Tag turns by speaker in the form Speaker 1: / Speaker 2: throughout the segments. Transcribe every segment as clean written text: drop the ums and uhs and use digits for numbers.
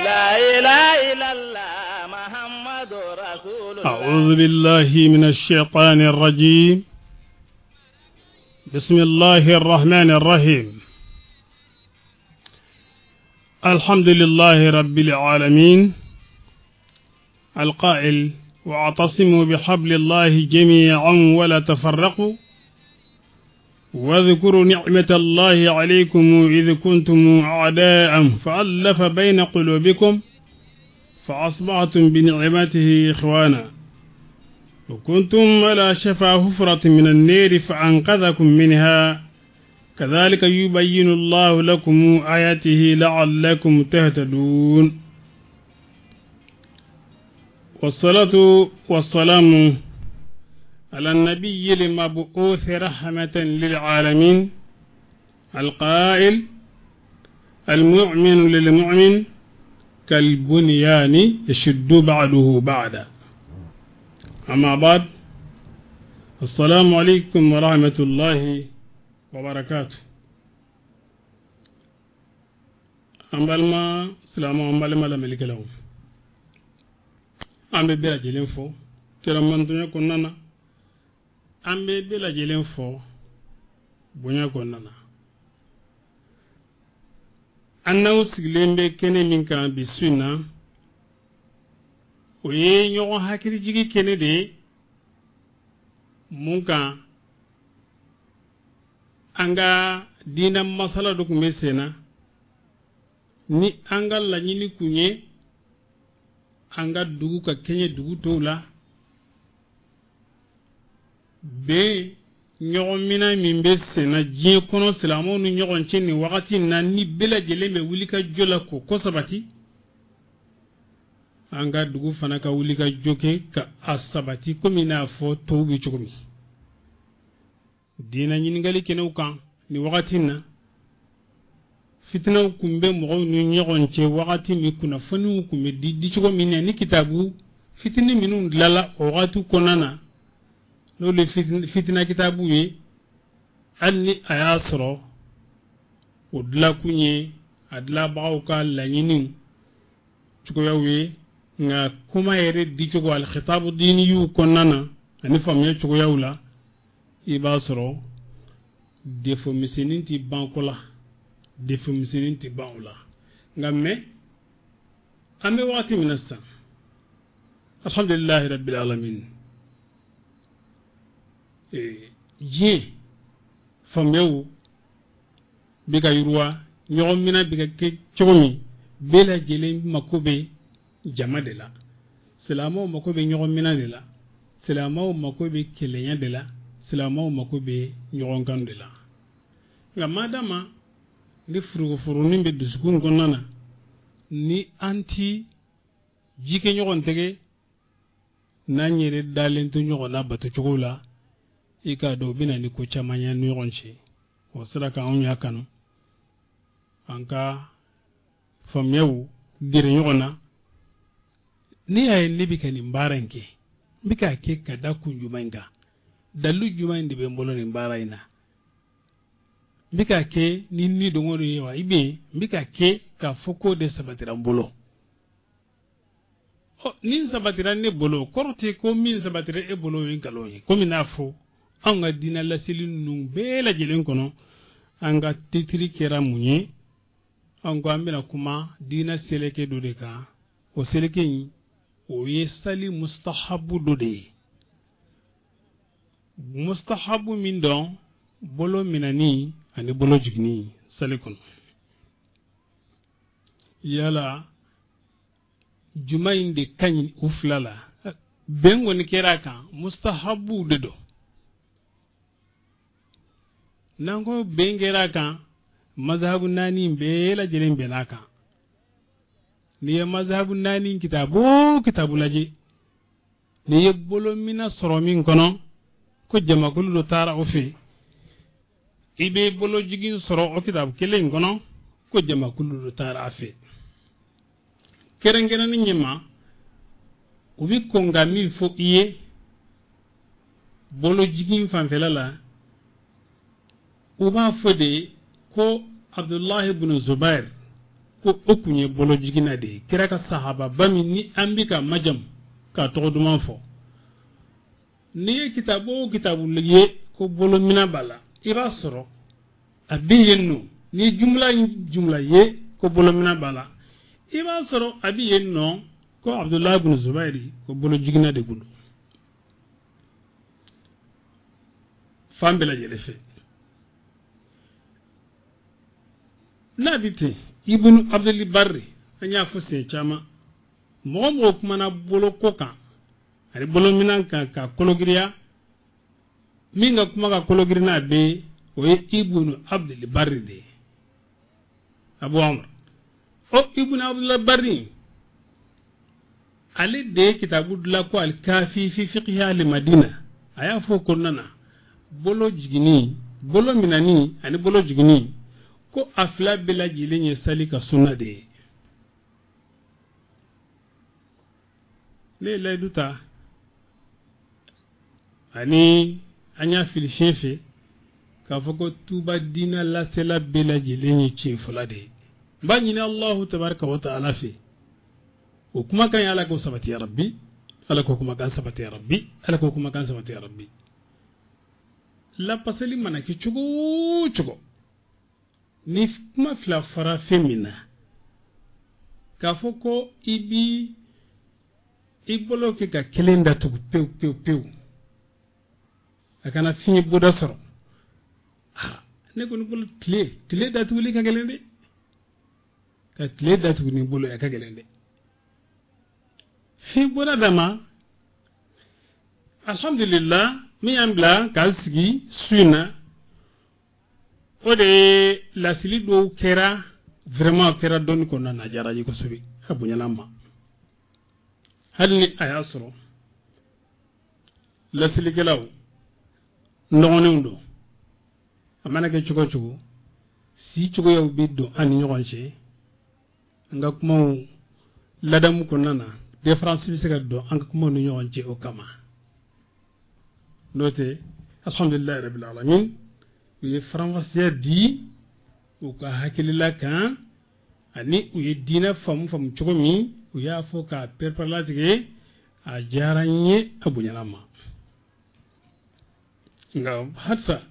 Speaker 1: لا إله إلا الله محمد رسول الله.
Speaker 2: أعوذ بالله من الشيطان الرجيم. بسم الله الرحمن الرحيم. الحمد لله رب العالمين القائل واعتصموا بحبل الله جميعا ولا تفرقوا واذكروا نعمة الله عليكم إذ كنتم أعداء فألف بين قلوبكم فأصبحتم بنعمته إخوانا وكنتم على شفا حفرة من النار فأنقذكم منها كذلك يبين الله لكم آياته لعلكم تهتدون. والصلاة والسلام على النبي المبعوث رحمة للعالمين القائل المؤمن للمؤمن كالبنيان يشد بعده بعدا. أما بعد السلام عليكم ورحمة الله وبركاته. أمبالما سلام أمبالما لملك لهم أمبي بلا جلين فو كلام من دنيا كننا أمبي بلا جلين فو بنيا كننا أنه سلم بكني من كان بسونا ويه يوم هكذا جيجي كني دي ممكن anga dina masala duk mesena ni anga la nyini kunye anga dugu ka kenye dugu tola be nyogon mina min be sena jie kono silamo nu nyogon chenni wakati na ni bela jeleme wulika jola ko sabati anga dugu fana ka wulika joke ka asabati komi na fo tobi chokomi dina nyingali kene ukan ni wakati na fitna kumbe mo ni nyogon che wakati mi kuna fonu kumbe di chogo minne ni kitabu fitni minun lala o watu konana no le fitna kitabu ye alni ayasro odla kunye adla bauka la nyini chogo yawe nga kuma yere di chogo al khitabu dini yu konana ani famye chogo yawla ibasro defo miseninti bankola defo miseninti bankola ngamme ame wati minassa alhamdulillah rabbil alamin je famyewu biga yurwa nyomina biga ke chomi bela jele makobe jamade la selamo makobe nyomina de la selamo makobe kelenya de la silamaw mako be nyogon kandu la nga madama ni furu ni be dusukun konnana ni anti jike nyogon tege na nyere dalen to nyogon na batu chugula ika do bina ni ko chamanya nyogon chi o sira ka on yakanu anka famyewu dire nyogona ni ay libi kani mbaranke mbika ke kada kunjumainga dalu juma indi be mbolo ni mbaraina mbika ke ni dongoro yewa ibe mbika ke ka foko de sabatira mbolo o nin sabatira ne bolo korte ko min sabatira e bolo yin kaloyi ko minafo anga dina la silin nung be la jelen kono anga titri kera munye anga ambina kuma dina seleke dode ka o seleke yi o yesali mustahabu dode mustahabu min don bolo minani ani bolo jigni salikon yala juma inde kanyi uflala bengo ni keraka mustahabu dedo nango bengera kan mazhabu nani bela jelen belaka ni mazhabu nani kitabu laje ni bolo mina soromin kono ko jama kullu tara ofi ibe bolo jigin soro o kitabu kelen kono ko jama kullu tara afi kerengena ni nyema ubi konga mil fo iye bolo jigin fanfelala uba fode ko Abdullah ibn Zubair ko okunye bolo jigina de kira ka sahaba bami ni ambika majam ka to duma fo ni kitabu liye ko bolo mina bala ira soro abi yenno ni jumla ye ko bolo mina bala ira soro abi yenno ko Abdullah ibn Zubairi ko bolo jigina de gundo fambela jele fe nabite ibn Abdul Barri anya fose chama mo kuma na bolo koka ari bolo minan ka kologiriya minga kuma ka kologirina be o ibn Abdul Barri de Abu Amr o ibn Abdul Barri ali de kitabu la ko al kafi fi fiqh al Madina aya fo konnana bolo jigini bolo minani ani bolo jigini ko afla bela jilenye salika sunna de le duta ani anya fil shefe ka foko tuba dina la sela bela jilenye chifula de banyina Allah tabaraka wa ta'ala fi o kuma kan yala ko sabati ya rabbi ala ko kuma kan sabati ya rabbi ala ko kuma kan sabati ya rabbi la pasali manaki chugo ni kuma fila fara femina ka foko ibi ibolo ke ka kelenda tu peu akana fini boda soro ne ko ni bolo tile da tu li ka gelende ka tile da tu ni bolo ya ka gelende fi boda dama alhamdulillah mi ambla ka sigi suina o de la sili do kera vraiment kera don ko na jaraji ko subi abu nyalama halni ayasro la sili gelaw ndongone ndo amana ke chugo si chugo yow biddo ani nyogonche nga kuma ladam ko nana de france bi sega do anga kuma no nyogonche o kama note alhamdulillah rabbil alamin uye faranfasiya di u ka hakilila kan ani uye dina famu cogo min u y'a fɔ ka perpalatige a diyara n ye a bonyana ma nka halisa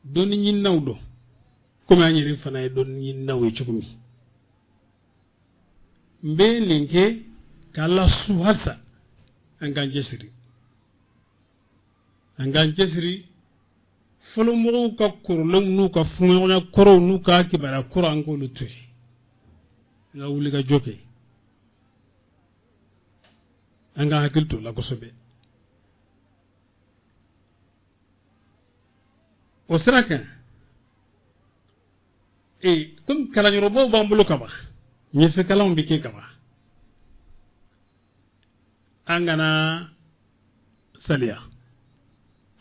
Speaker 2: dɔnni ɲininaw dɔn komi an yɛrɛ fana ye dɔnni ɲininaw ye cogo min n bɛ nin kɛ k'a lasu halisa an k'an cɛsiri fɔlɔ mɔgɔw ka kɔrɔlenw n'u ka funɲɔgɔnya kɔrɔw n'u ka kibaruya kɔrɔ an k'olu to yen an ka wuli ka jɔ kɛ an ka hakili to la kosɛbɛ o sira kan komi kalanyɔrɔbaw b'an bolo kaban ɲɛfɛkalanw bɛ kɛ kaban an kana saliya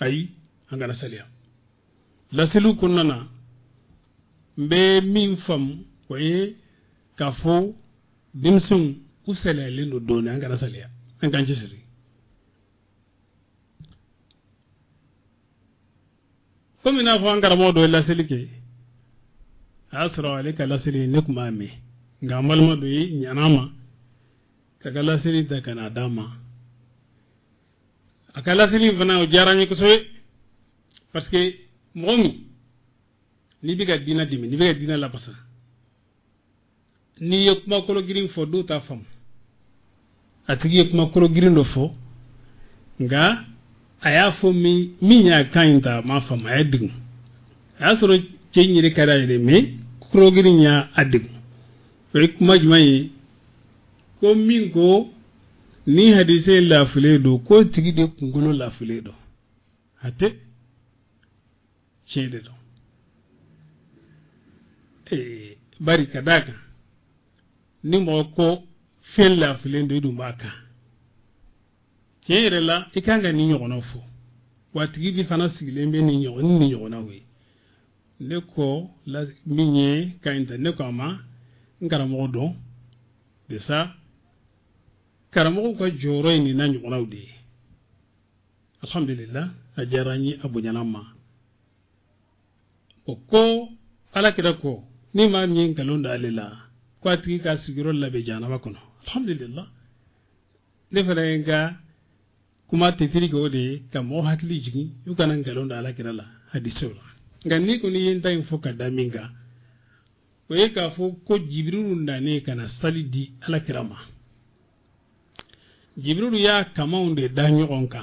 Speaker 2: ayi an kana saliya laselu kɔnɔna n bɛ min faamu o ye k'a fɔ denmisɛnw u saliyalen don dɔɔni an kana saliya an k'an cɛsiri komi n'a fɔ an karamɔgɔ dɔ ye laseli kɛ a y'a sɔrɔ ale ka laseli ne tun b'a mɛn nka an balima dɔ ye ɲana ma ka ka laseli ta ka n'a d'a ma a ka laseli fana o diyara n ye kosɛbɛ parce que mɔgɔ min n'i bɛ ka diinɛ dɛmɛ n'i bɛ ka diinɛ labasa n'i ye kuma kolo girin fɔ dɔw t'a faamu a tigi ye kuma kolo girin dɔ fɔ nka a y'a fɔ min y'a kan in ta a m'a faamu a y'a degun a y'a sɔrɔ cɛ in yɛrɛ ka d'a ye dɛ mais kolo girin y'a degun o ye kuma jumɛn ye ko min ko ni hadise lafilen don ko tigi de kunkolo lafilen don a tɛ tiɲɛ de don bari ka d'a kan ni mɔgɔ ko fɛn lafilen don i dun b'a kan tiɲɛ yɛrɛ la i kan ka nin ɲɔgɔnnaw fɔ wa tigi bi fana sigilen bɛ ni ɲɔgɔnnaw ye ne ko min ye ka ɲi ta ne ko a ma n karamɔgɔ dɔn de sa karamɔgɔw ka jɔyɔrɔ ye nin na ɲɔgɔnnaw de ye alhamdulillah a diyara n ye a bonyana ma o ko ala kira ko ni maa min ye nkalon da ale la ko atigi ka sigiro labe janaba kono alhamdulillah ne fana nga kuma tefiri ko de ka mo hakili jigi yu kana ngalon da ala kirala hadise wala ngani ko ni yenta info ka daminga o ye ka fo ko jibrilu ndane kana salidi ala kirama jibrilu ya kama unde danyo onka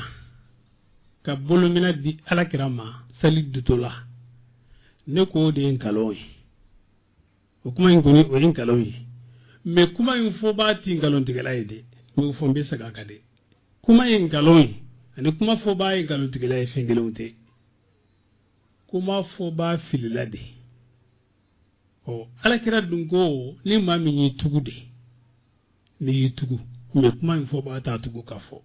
Speaker 2: ka bolomina di ala kirama salidi tola ne ko de ngalon o kuma ngoni o ngalon me kuma info ba ti ngalon tigala ide me fo mbe saga kade kuma yin galon ani kuma fo ba yin galon tigala e fengelonte kuma fo ba fililade o ala kira dungo ni mami ni tugude ni tugu me kuma yin fo ba ta tugu ka fo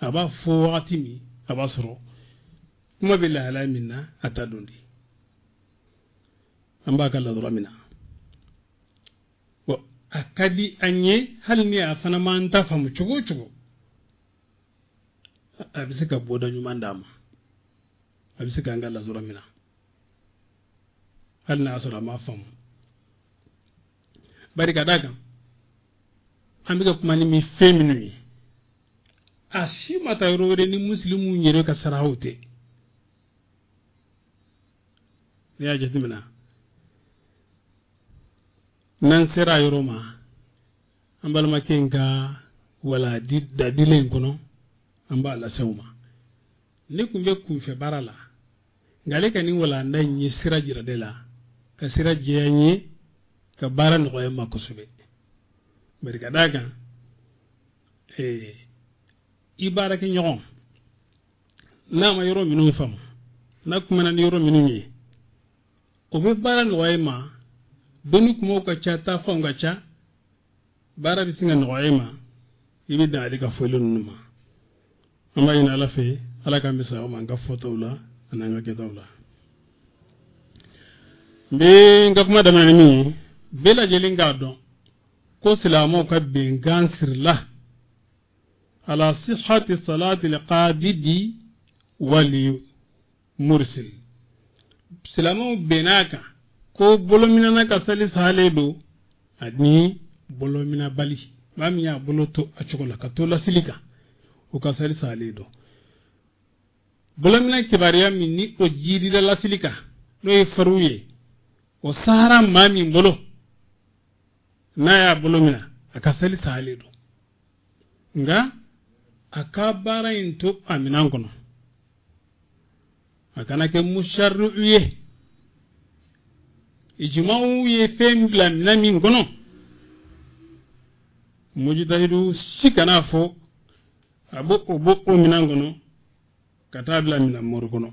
Speaker 2: aba fo wakati mi aba soro kuma billahi ala minna atadundi amba kala dura mina o akadi anye hal ni afana manta famu chugo abise ka boda nyuma ndama abise ka ngala zura mina hal na asura ma famu bari kadaga ambiga kuma ni mi feminu ashi mata yorore ni muslimu nyere ka sarawute ya jadimina nan sera yoroma ambal makenga wala da dilen kono amba la sewma ne kumbe kumfe barala ngale kani wala ndanyi sira jira dela ka sira jeyanyi ka bara no yamma kusube bari kadaga ibara ke nyon na ma yoro minu fam na kuma na yoro minu ni o be bara no yamma donu kuma ka chata fonga cha bara bisinga no yamma ibi dali ka folon numa amma ina ala fe ala kan bisa o man ga foto la ananga ke tawla be nga kuma da mani bela jelinga don ko silamo ka be gansir la ala sihhati salati alqabidi wali mursil silamo benaka ko bolomina na ka salis haledo adni bolomina bali mamiya boloto achokola ka to la silika o ka salis haledo bolomina kibariya minni o jiri la silika no e faruye o sahara mami bolo naya bolomina aka salis haledo nga akabara into aminan kono akana ke musharruye ijma'u ye fembla namin kono mujtahidu sikana fo abo minan kono katabla min amor kono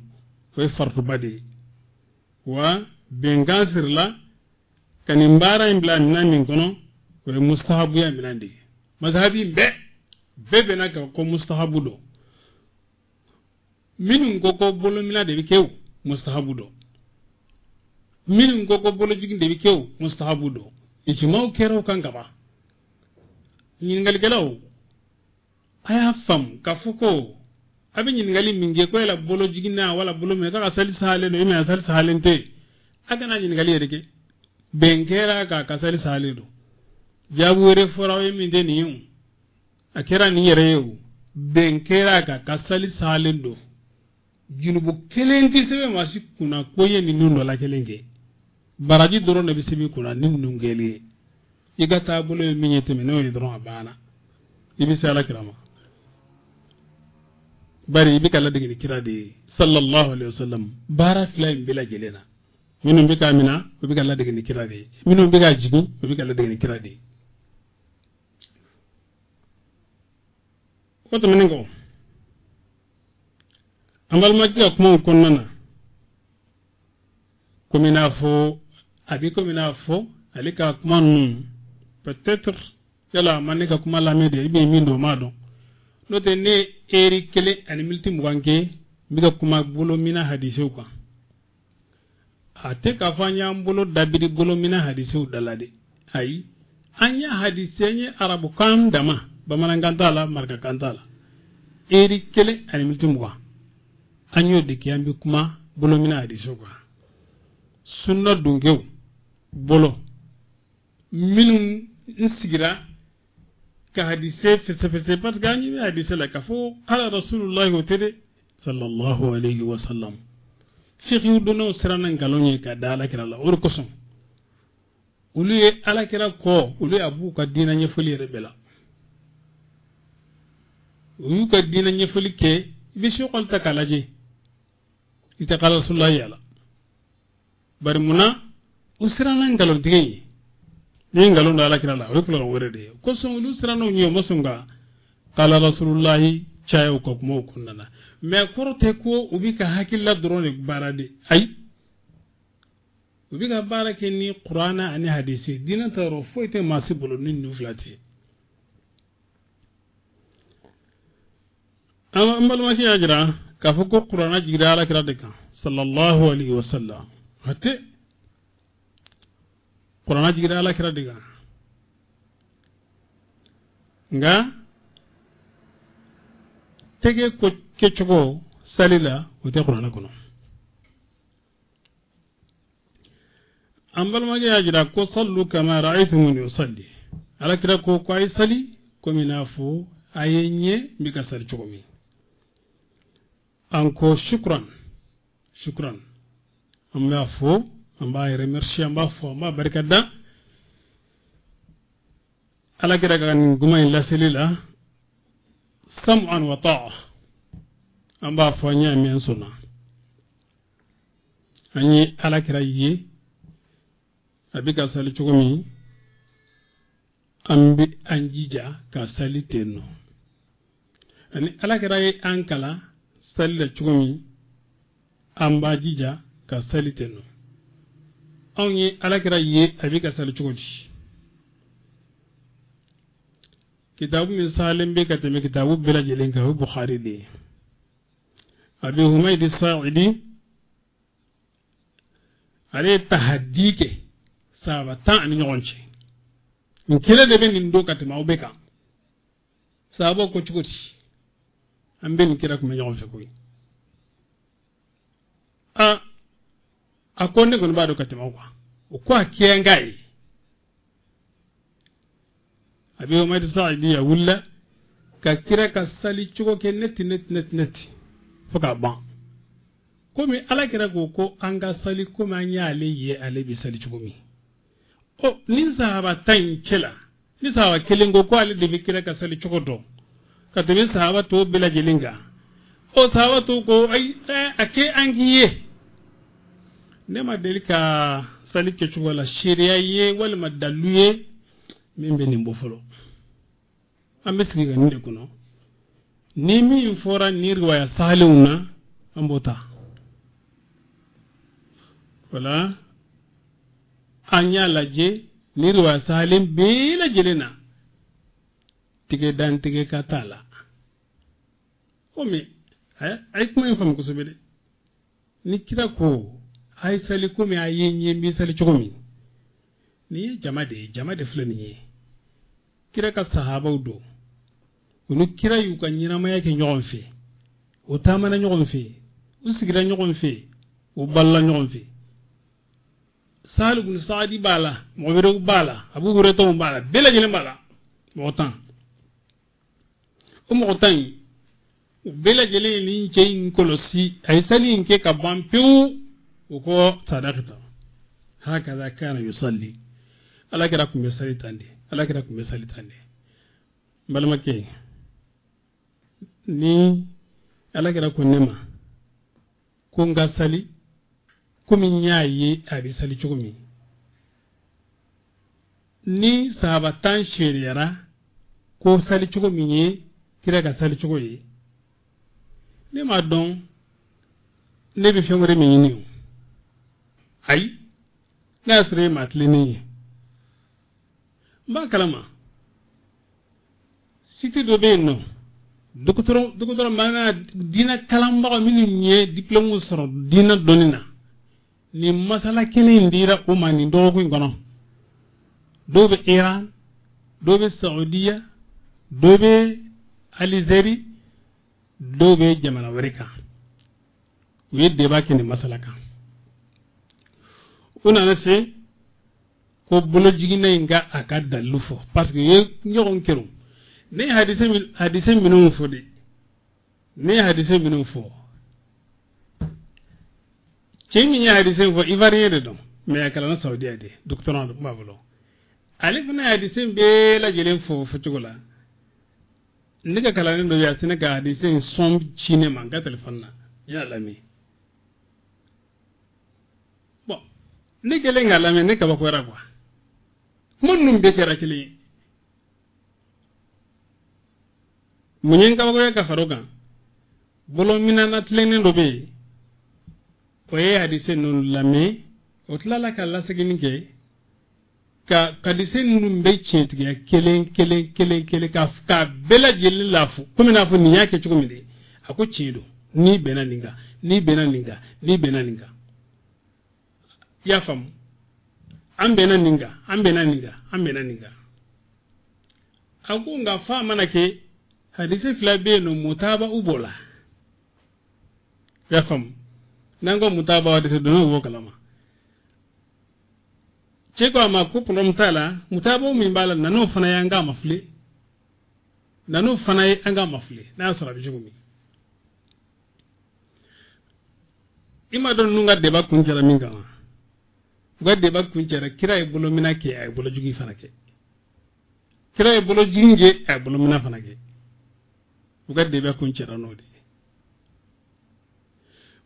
Speaker 2: koy fartu bade wa bengasir la kanimbara imbla namin kono koy mustahabu ya minandi mazhabi bebe na ko mustahabu do minun ko bolo mina de bikew mustahabu do minun ko bolo jigin de bikew mustahabu do ijma'u kero kan gaba nin ngal gelaw aya fam ka fuko abin nin ngali minge ko la bolo jigin na wala bolo me ka sali sale no ime sali salente aga na nin ngali reke benkera ka sali sale do jabu were forawe min de niyu akera ni yereyo benkera ka sali sale do junubu kelenti sebe masi kuna koye ni nundo la kelenge baraji doro na bisibi kuna nim nungeli iga tabulo minyete me no doro abana ibi sala kirama bari ibi kala digi kirade sallallahu alaihi wasallam bara filaim bila jelena minum bi kamina ibi kala digi kirade minum bi ga jigu ibi kala digi kirade ko to meningo amal majja kuma konnana komina fo abi komina fo alika kuma nun peut-être yala manika kuma la mede ibe mindo mado no te ne eri kele ani milti mugange biga kuma bolo mina hadise ko ate ka fanya bolo dabiri bolo mina hadise dalade ai anya hadise nye arabu kan dama bamanangantala marka kantala eri kele ani milti mugange anyo de kiyambi kuma bolo mina hadiso kwa sunna dungew bolo minun insigira ka hadise fese pat gani hadise la ka fo qala rasulullahi wa tede sallallahu alayhi wa sallam fiqhu dono sirana ngalonye ka dala kira la or koson ulu ye ala kira ko ulu abu ka dina nyefali rebela ulu ka dina nyefali ke bi shokol takalaje ita qala rasulullahi ala bari muna usirana ngalon tigey ni ngalon ala kira la o ko wore de ko son ulu sirana nyo mosunga qala rasulullahi chayo ko mo kunna mais korte ko ubi ka hakilla drone barade ay ubi ka barake ni qur'ana ani hadisi dina taro foite masibulu ni nuflati amal ma ki ajra ka foko qur'ana jigra ala kira de kan sallallahu alaihi wasallam hatte qur'ana jigra ala kira de kan nga tege ko kecogo salila wote qur'ana kono ambal magi ajira ko sallu kama ra'aytumuni usalli ala kira ko ay sali ko minafu ayenye mbika sali chogomi anko shukran amma fo amba remercier amba fo amba barkada ala kira kan gumay la salila sam'an wa ta'a amba fanya men sunna anyi ala kira yi abika sali chugumi ambi anjija ka sali tenno ani ala kira yi ankala sali la chugumi amba jija ka sali tenno anyi ala kira yi abika sali chugudi kitabu misalin be katame kitabu bila jelen ka bukhari de abi humayd as-sa'idi ale tahaddike saba tan ni nyonche nkile de ben ndo katama obeka sabo ko chukoti ambe nkira ko nyonche ko akonde ko bado katama ko akiengai abi humayd as-sa'idi ya wulla ka kira ka sali chuko ke net foka ban komi ala kira ko anga sali ko ma nyale ye ale bi sali chuko mi o ni sahaba tan kila ni sahaba kelengo ko ale de bi kira ka sali chuko do ka te sahaba to bila jelinga o sahaba to ko ay ake angiye ne ma delika sali ke chuko la sharia ye wala ma daluye mimbe ni mbofolo amesri ga nde kuno ni mi fora ni riwaya saluna ambota wala anya laje ni riwaya salim bila jelena tige dan tige katala omi ay kuma fam ko sobede ni kira ko ay sali ko mi ayenye mi sali chokomi ni jamade fulani kira ka sahaba do ulu kira yu kan nyina ma yake nyogon fe o tamana nyogon fe o sigira nyogon fe o balla nyogon fe salu bin saadi bala mo wero bala abu hurayra to bala bela jele bala mo tan o mo tan bela jele ni cey kolosi ay sali nke ka bampiu o ko sadaqata hakaza kana yusalli ala kira kum salitande balma ke ni ala kira ko nema ko nga sali ko min nyaayi abi sali chugumi ni sahaba tan shiriyara ko sali chugumi ye kira ka sali chugoyi ne ma don ne bi fengore mi ni ay nasre matlini ba kalama siti do be no dokotoro mana dina kalamba minu nye diplôme soro dina donina ni masala kene ndira o mani do ko ngono do be Iran do be Saudiya do be Algerie do be jamana warika wi de ba kene masala kan una na se ko bolo jigina inga aka dalu fo parce que ye nyogon kerum ne hadise minun fo de ne hadise minun fo cemi ya hadise fo ivarien de don mais akala na saudi ade doctorant de mabolo ali fana hadise be la jelen fo chogola ndiga kala ne do ya senega hadise som chine manga telefonna ya lami bon ne gele ngala me ne ka ba ko ra quoi mon num be kera kili munyen ka ba ka faroga bolo minana tlenen do be oye hadise non lame otlala ka la segini ke ka hadise num be chentige kelen ka bela jeli lafu comme na fu ni yake chuko mide ako chido ni bena ninga ya fam an bena ninga ako nga fa manake hadise flabe no mutaba ubola ya fam nango mutaba hadise dono wo kalama cheko ama ko problem tala mutaba mi mbala nano fana yanga mafle na sara bijumi ima don nunga deba kunjara minga ga deba kunjara kira e bolo mina ke ay bolo jugi fana ke kira e bolo jinge ay bolo mina fana ke ga deba kunjara no de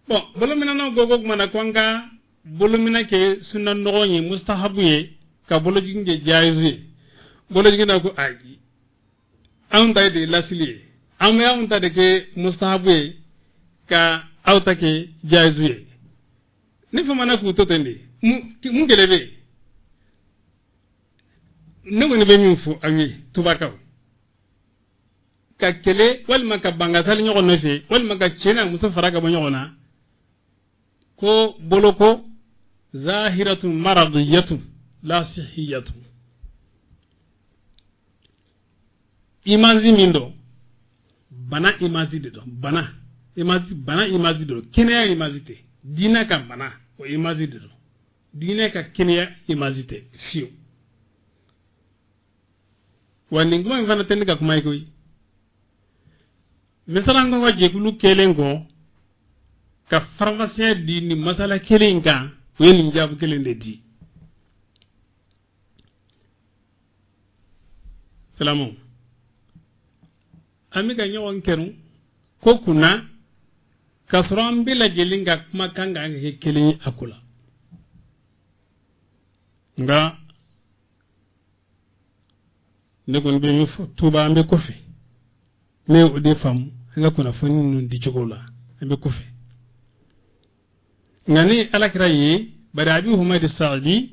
Speaker 2: bon bolo mina no gogo mana kwanga bolo mina ke sunna no ni mustahabu ye ka bolo jinge jaizu bolo jinge na ko aji an da de lasili am ya unta de ke mustahabu ye ka auta ke jaizu ye ni fa mana ku to tende mun gelebe no ngone be min fu awi tubakaw ka kele wal maka banga sal nyogo no fe wal maka chena musa faraga bo nyogona ko boloko zahiratun maradiyatun la sihiyatun imazi mindo bana imazi de do bana imazi do kenya imazi te dina ka bana o imazi de do dina ka kenya imazi te fiu wani nguma mfana tende ka kumai koi misalango waje kulu kelengo ka pharmacien di ni masala kelenga weni njabu kelende di salamu amiga nyawon keru ko kuna kasran bila gelinga kuma kanga ke kelin akula nga ne gon be mi tuba ambe kofi me o de fam nga kuna fani nun di chogola ambe kofi ngani alakira yi bari abi humaydi sa'di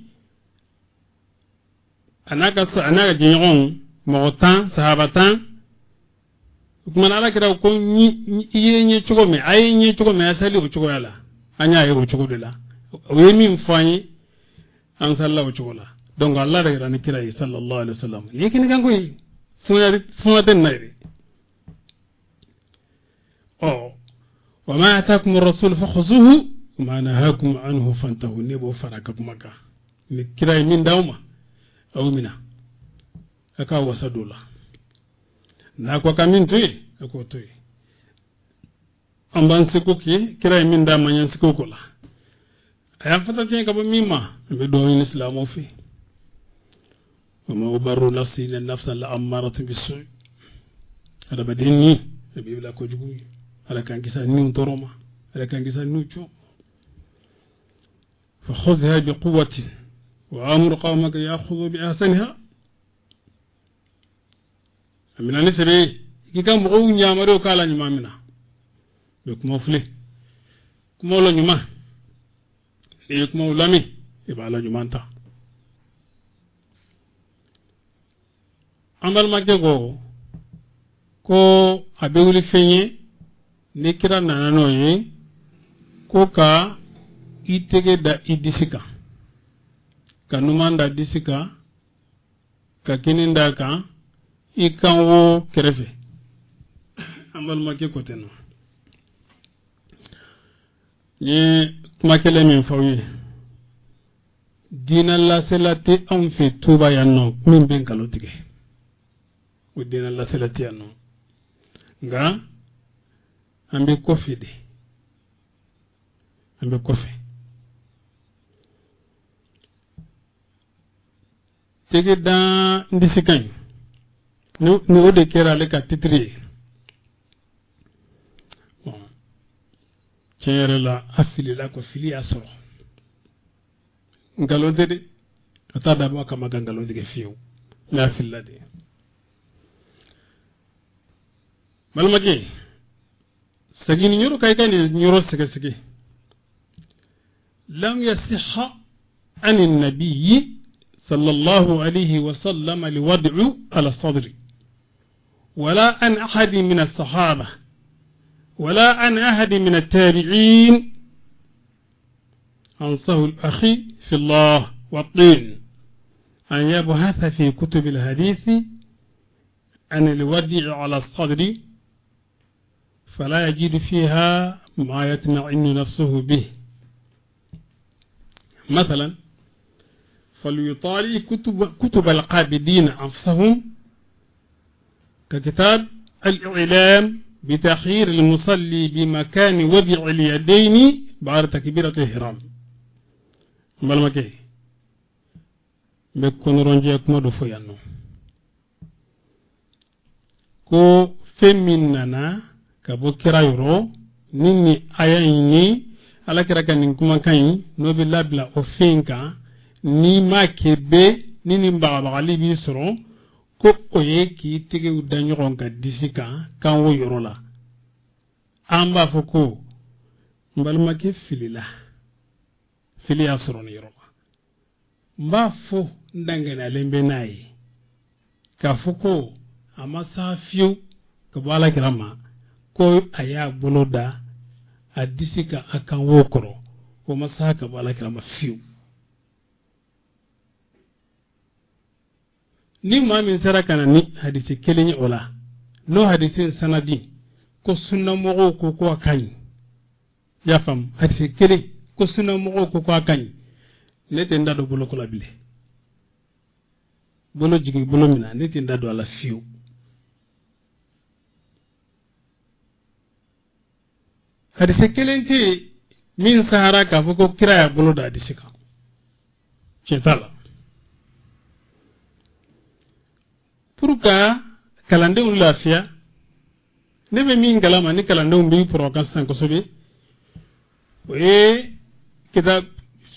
Speaker 2: anaga jinyon motan sahabatan kuma alakira ko ni chogo me ay ni chogo me asali o chogo yala anya yi o chogo de la o mi mfani an sallahu chogola donc Allah da ran kira yi sallallahu alaihi wasallam yekin kan koy funa den nayri wa ma ataakum ar-rasul fakhuzuhu ma nahakum anhu fantahu nebo faraka maka ni kira min dawma aw mina aka wasadula na ko kamin tuyi ko tuyi amban sikuki kira min da manyan sikukula aya fata tin ka ba mimma be do ni islamo fi وما أبرر نفسي إن النفس لأمارة بالسوء هذا بديني نبي بلا كوجوي على كان كيسان نيم تروما على كان كيسان نوچو فخذها بقوة وأمر قومك يأخذوا بأحسنها من النسبة كي كان بقول نيامرو كالا نيمامنا بكم أفلي كم أولا نيما يكم أولامي يبقى على نيمانتا amal magge ko abewuli fenye ne kira nanano ye ko ka itege da idisika ka numanda disika ka kininda ka ikan wo kerefe amal magge ko teno ye kuma kele min fawye dina la selati an fe tuba yanno min ben kalotige o dina la selati yanno nga ambe kofi de ambe kofi tege da ndisikan no ode kera le ka titri bon chere la afili la ko fili asoro ngalonde de ata da ba kama ngalonde ke fiu la filla de malmake sagini nyoro kay kay nyoro sege lam yasihha an an-nabiy sallallahu alayhi wa sallam liwad'u ala sadri ولا عن أحد من الصحابة ولا عن أحد من التابعين أنصه الأخي في الله والطين أن يبحث في كتب الحديث عن الودع على الصدر فلا يجد فيها ما يطمئن نفسه به مثلا فليطالع كتب القابضين أنفسهم ككتاب الإعلام بتأخير المصلي بمكان وضع اليدين بعد تكبيرة الإحرام مالمكي بكون رنجي أكمل فيانو كو فمننا كبوكرا يرو نيني آياني على كراكا نكما كاين نوبي لابلا أوفينكا ni ma kebe ni ni mbagabali bi soro ko oye ki tege udanyo ronka disika kan wo yorola amba foko mbalma ke filila fili asoro ni yorola mba fo ndangana lembe nayi ka foko amasa fiu ko bala kirama ko aya boloda a disika akan wo koro ko masaka bala kirama fiu ni ma min sarakana ni hadisi kelenya ola no hadisi sanadi ko sunna mogo ko akani ya fam hadisi kele ko sunna mogo ko akani nete ndado bolo ko labile bolo jigi bolo mina nete ndado ala fiu hadisi kelenti min sahara ka foko kiraya bolo da hadisi ka cetala pourquoi kalande un lafia nebe min galama ni kalande un bi prokan san ko sobe we kita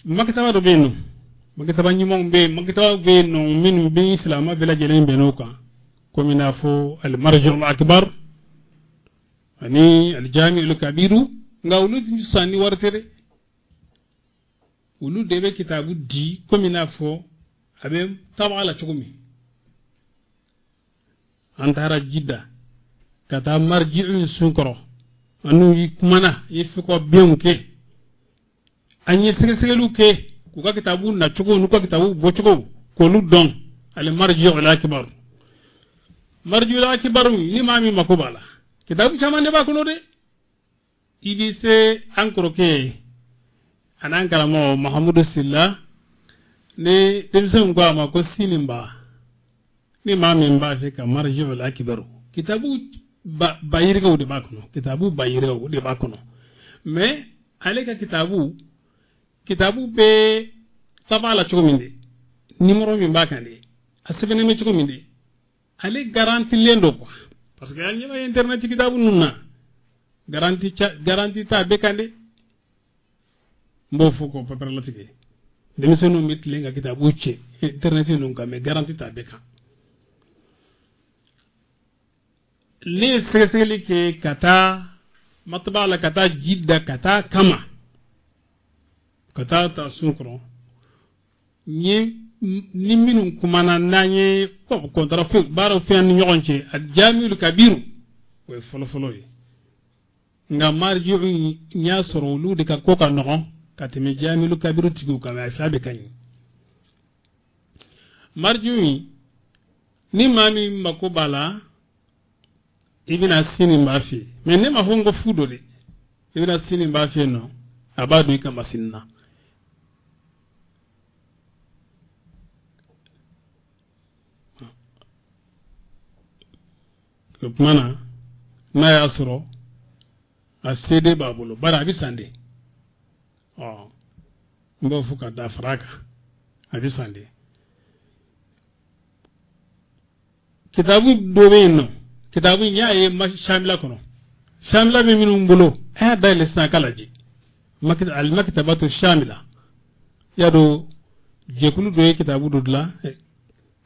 Speaker 2: makitaba do benu makitaba nyimon be makitaba be no min bi islama bela jelen be no ka ko minafo al marjul akbar ani al jami'ul kabiru ngawlu sani wartere ulu debe kitabu di ko minafo abe tabala chukumi antara jidda kata marji'u sunkoro anu yikmana yifiko bienke anyi segesegelu ke ku ka kitabu na chugo nu ka kitabu bo chugo ko lu don al marji'u al akbar marji'u al akbar ni mami makubala kitabu chama ne ba kuno de ibise ankoro ke anan kalamo mahamudu silla ne temsen ngwa ma ko sinimba ni mami mba fe ka marji'u al akbar kitabu bayirga de bakono kitabu bayirga de bakono mais aleka kitabu be tabala chuguminde numéro mi mbakande asebene me chuguminde ale garanti lendo quoi parce que al nyama internet kitabu nunna garanti ta bekande mbo fuko papara latike demisonu mit lenga kitabu che internet nunka me garanti ta beka les segesegeli ke kata matbala kata jidda kata kama kata ta sunkro ni minun kumana nanye ko kontra fe baro fe an nyonche al jami'ul kabiru we folo yi nga marji'u nya soro lu de ka koka no kateme jami'ul kabiru tigu ka wa sabe kanyi marji'u ni mami makobala ibina sini mbafi mais ne ma hongo fudole ibina sini mbafi no abadu ikamba sinna mana n'a y'a sɔrɔ a sede b'a bolo bari a bɛ san de n b'a fɔ ka da fara kan a bɛ san de kitabu dɔ bɛ yen nɔ kitabu in y'a ye shamila kɔnɔ shamila bɛ minnu bolo a y'a dayɛlɛ sisan k'a lajɛ al-maktabatu shamila y'a dɔn jɛkulu dɔ ye kitabu dɔ dilan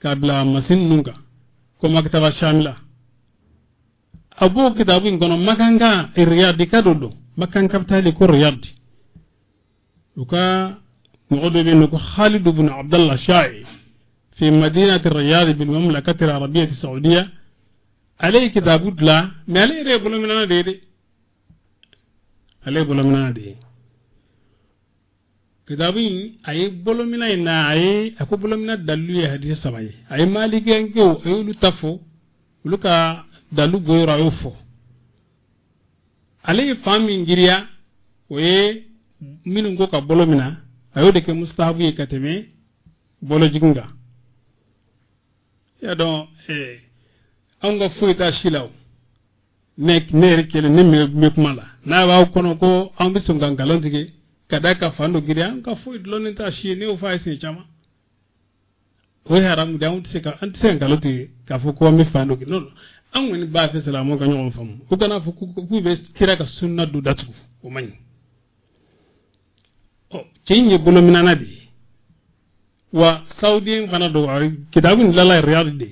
Speaker 2: k'a bila masini ninnu kan ko maktaba shamila a b'o kitabu in kɔnɔ makanka riyadi ka dɔ don makanka bɛ taa ko riyadi u ka mɔgɔ dɔ bɛ yen nɔ ko khalid ibn abdallah sha'i في مدينة الرياض بالمملكة العربية السعودية عليه كتاب دلا ما عليه ريبولو مننا دي عليه بولو مننا دي كتابين أي بولو منا إنا أي أكو بولو منا دلو يهدي سبعي أي مالي كينكو أي لتفو لكا دلو غير أيوفو عليه فامي إنجريا وي منو كوكا بولو منا أيو ديك مستحبي كتمي بولو جينغا ya don an ga fuita shilaw nek ne kele ne me kuma la na ba kono ko an bi sun gangalon tige kada ka fando gidi an ka fuit lonin ta shi ne o fa sai chama o haram da un se ka an se gangalon tige ka fu ko mi fando gidi non an woni ba fe salamo ga nyon fam ko kana fu ku be kira ka sunna du datu o mani o kinye bulo minana bi wa saudi fana do kitabun lala riyad de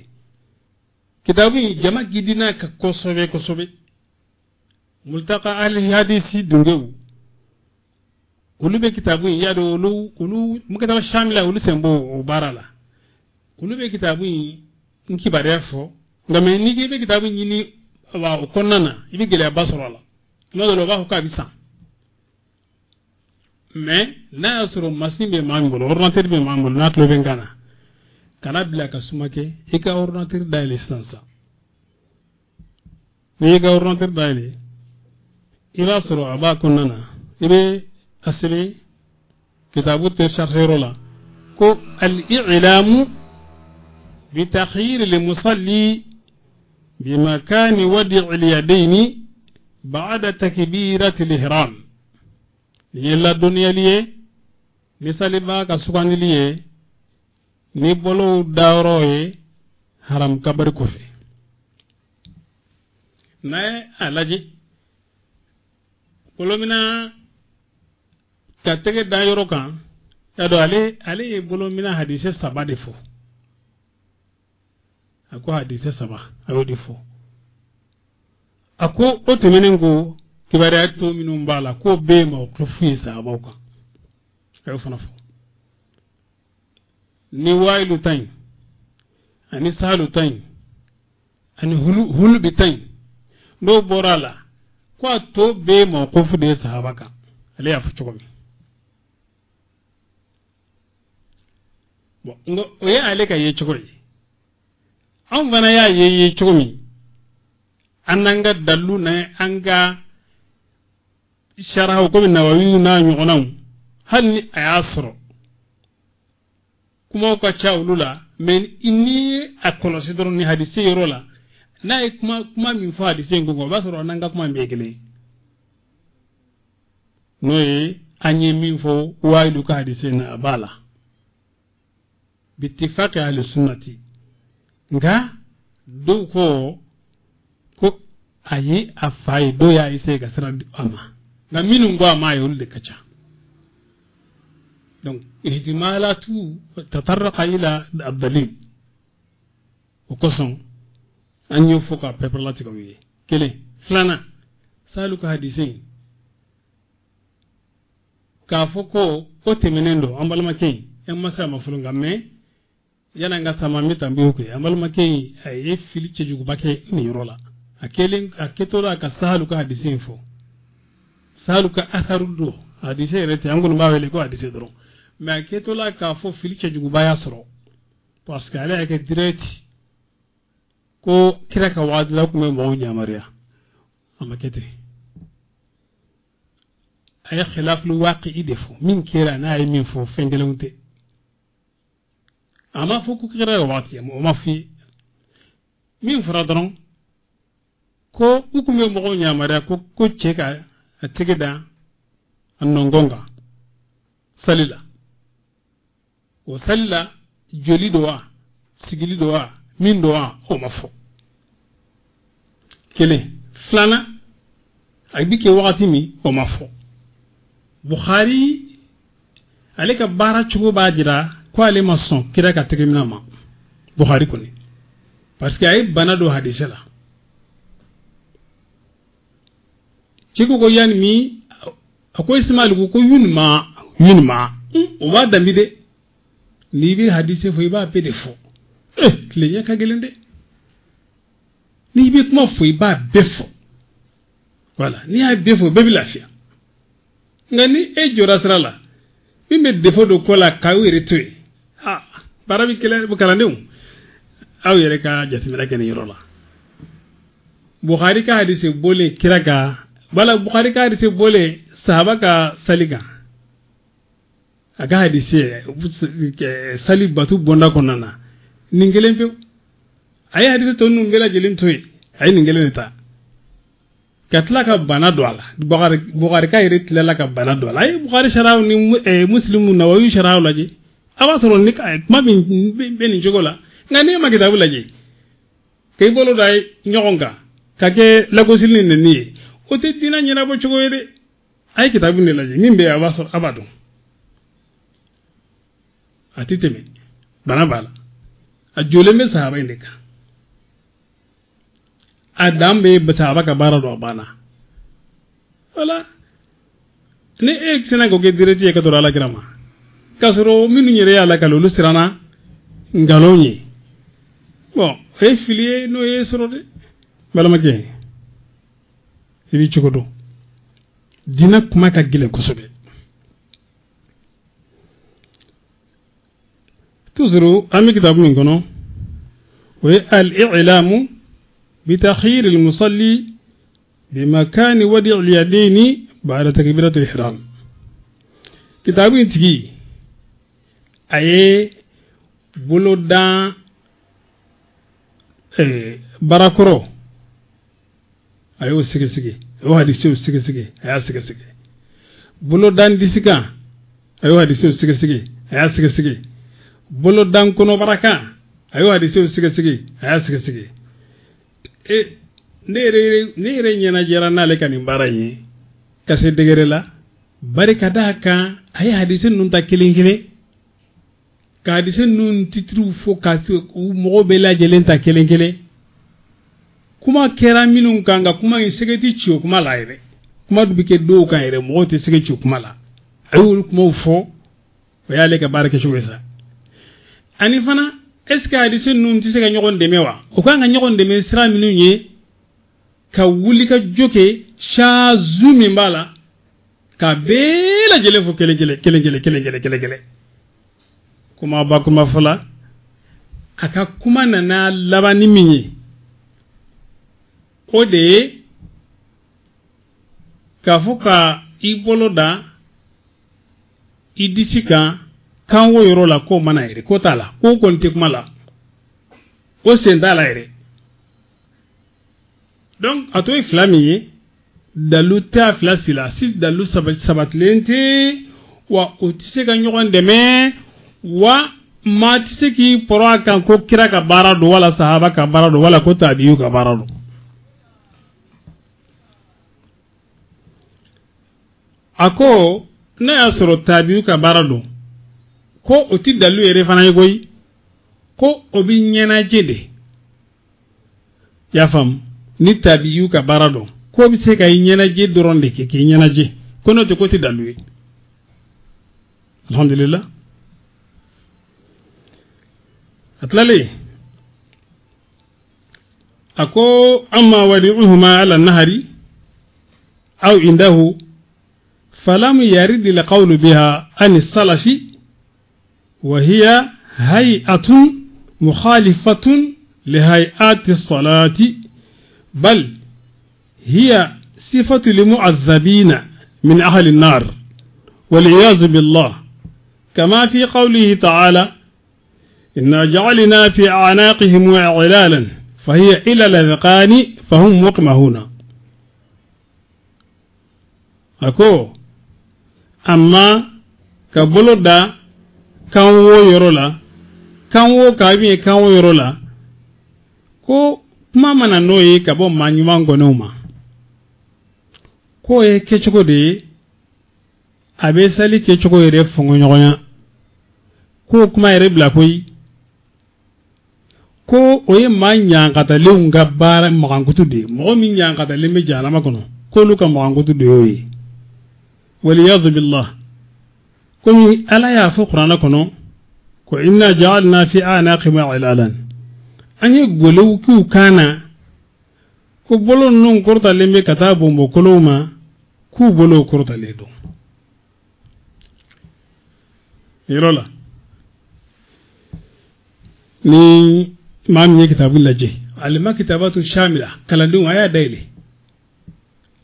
Speaker 2: kitabun jama gidina ka kosobe multaqa ahli hadisi dungewu ulube kitabun yado ulu mukataba shamila ulu sembo barala ulube kitabun nki barefo ngame ni gibe kitabun yini wa konnana ibi gele basrola no ba ko kabisa mais na yasuru masimbe mangolo ordinateur be mangolo na tlo bengana kana bila ka sumake e ka ordinateur da lisansa ni ga ordinateur da ile ila suru aba kunana ibe asli kitabu tercharger la ko al-i'lam bi takhir al-musalli بمكان وضع اليدين بعد تكبيرة الإحرام يلا الدنيا ليه misali ba ka sugandili ye ni bolo dawro ye haram kabari ko fe na alaji bolomina ka tege da yoro kan ya do ale bolomina hadise saba de fo ako hadise saba ayo de fo ako o temenen go kibari to minum bala ko be ma ko fi saba ko ayo fana fo ni wailu tayn ani salu tayn ani hulu bitayn do borala ko to be ma ko fu de sahaba ka ale ya fu chokomi bo ngo o ya ale ka ye chokoyi an bana ya ye chokomi annanga dallu na anga sharahu ko nawawi na nyugonam halni ayasro kuma ko chawlula men inni akolosi doron ni hadisi yorola na kuma min fa hadisi ngo basoro nanga kuma mbegele noye anye min fo wailu ka hadisi na bala bittifaqi ahli sunnati nga do ko ayi afai do ya ise ga sara ama nga minu ngwa ma yol de kacha donc ihtimalatu tatarraqa ila ad-dalil وقصم أن يفوق ببرلاتي قوية كله فلانا سألوك حديثين كافوكو أتمنندو أمبال مكين أما سام فلون غمة يانا سام ميتا بيوكي أمبال مكين أي فيلي تجوك باكي نيرولا أكلين أكتورا كسألوك حديثين فو سألوك أثرودو حديثين رتي أنقول ما بيلكو حديثين درو ما أكتورا كافو فيلي تجوك بايا سرو باسكو عليك دريتي ko kira ka wadla kuma mo nyamariya amma kete ay khilaf lu waqi'i defo min kira na ay min fo fengelunte amma fo ku kira wati mo ma fi min faradron ko ukume mo nyamara ko cheka atigeda annongonga salila o salila joli doa sigili doa min doa o mafo kele flana agbike wakati mi o mafo Bukhari aleka bara chugo bajira ko ale mason kira ka tegimna ma Bukhari koni parce que ay banado hadise la ciko ko yani mi akwai ismail ko yunma o ba dambi de ni bi hadise fo ba pe de fo le ya ka gelende ni bi kuma fo ba be fo voilà ni ay be fo be bi lafiya ngani e jora srala bi me defo do ko la kawire toy ha barabi kele bu kala new aw yere ka jatimira ken yorola Bukhari ka hadise bole kiraga bala Bukhari ka hadise bole sahaba ka saliga aga hadise sali batu bonda konana ningelen pe ay hadise to nu ngela jelin toy ay ningelen ta katla ka bana doala Bukhari ka yere tla ka bana doala ay Bukhari sharaw ni muslimu nawawi sharaw laji aba soro nik ay mabin ben jogola ngani ma kitabu laji kay bolo day nyogonga kake lagosil ni ni o te dina nyina bo chugo yede ay kitabu ni laji nimbe aba soro abado atiteme bana bala a joleme sahaba indika adambe basaba ka bara do bana wala ne ek sena go ge direti e ka to ala grama kasoro minu nyere ya la kalulu sirana ngalonyi bon e filie no e soro de bala ma ke ibi chukodo dina kuma ka gile ko sobe tuzuru ami kitabu min kono wa al-i'lamu بتخيير المصلي بمكان وضع اليدين بعد تكبيرة الإحرام كتابي تجي أي بلودا باراكورو أيو سكي سكي أيو هاديسيو سكي سكي أيا سكي سكي بلودان ديسكا أيو هاديسيو سكي سكي أيا سكي سكي بلودان كونو باراكا أيو هاديسيو سكي سكي أيا سكي سكي nere nyana jara nale kan mbarayi kase degere la bari kada ka ay hadise nun ta kilinkile ka hadise nun titru fo kasi mo be la jelen ta kilinkile kuma kera minun kanga kuma insegeti ciyo kuma la ire kuma dubike do kan ire mo te segeti kuma la ayul kuma fo wayale ka barake shwesa ani fana est-ce que hadise nun ti sega nyogon demewa o ka nga nyogon deme sira minu nye ka wuli ka joke cha zumi mbala ka bela jele fo kele kuma ba kuma fala aka kuma na labani minyi ode ka fuka iboloda idisika kan wo yoro la ko mana ire ko tala ko konti kuma la ko senda la ire donc ato iflamiye dalu ta flasila si dalu sabatlente wa otise ga nyogon deme wa matise ki poro kan ko kira ka barado wala sahaba ka barado wala ko tabiyu ka barado ako na asoro tabiyu ka barado ko oti dalu ere fana yegoy ko obi nyena jede ya fam ni tabiyu ka barado ko bi se kay nyena je doronde ke ki nyena je kono to ko ti dalu alhamdulillah atlali ako amma wadi'uhuma ala nahari aw indahu falam yarid li qawlu biha an salafi وهي هيئة مخالفة لهيئات الصلاة بل هي صفة لمعذبين من أهل النار والعياذ بالله كما في قوله تعالى إنا جعلنا في أعناقهم إعلالا فهي إلى الأذقان fahum muqmahuna ako amma ka bolo da kan wo yoro la kan wo ka bi kan wo yoro la ko kuma mana no yi ka bo manyuma ngono ma ko e kechugo de abe sali kechugo yere fongo nyonya ko kuma yere bla koyi ko oye manya kata leunga bara magangutu de mo min nya kata le me jana makono ko lu ka magangutu de yoyi waliyadh billah ko mi ala ya fu qur'ana kono ko inna ja'alna fi anaqi ma'ilalan anye golow ku kana ko bolo non korta le me kata bombo koloma ku bolo korta le do irola ni imam ne kitabul laje alima kitabatu shamila kalandun aya daile